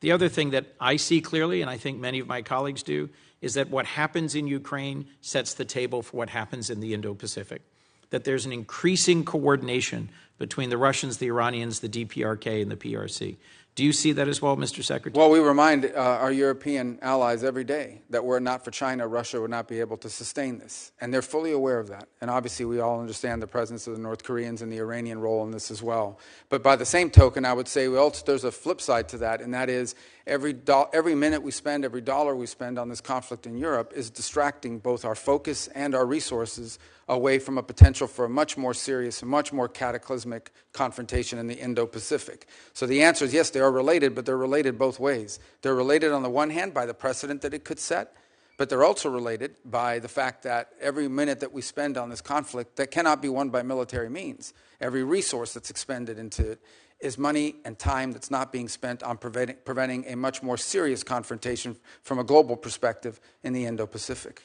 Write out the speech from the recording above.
The other thing that I see clearly, and I think many of my colleagues do, is that what happens in Ukraine sets the table for what happens in the Indo-Pacific. That there's an increasing coordination between the Russians, the Iranians, the DPRK, and the PRC. Do you see that as well, Mr. Secretary? Well, we remind our European allies every day that were it not for China, Russia would not be able to sustain this. And they're fully aware of that. And obviously, we all understand the presence of the North Koreans and the Iranian role in this as well. But by the same token, I would say there's a flip side to that, and that is every minute we spend, every dollar we spend on this conflict in Europe is distracting both our focus and our resources away from a potential for a much more serious and much more cataclysmic confrontation in the Indo-Pacific. So the answer is yes, they are related, but they're related both ways. They're related on the one hand by the precedent that it could set, but they're also related by the fact that every minute that we spend on this conflict that cannot be won by military means, every resource that's expended into it is money and time that's not being spent on preventing a much more serious confrontation from a global perspective in the Indo-Pacific.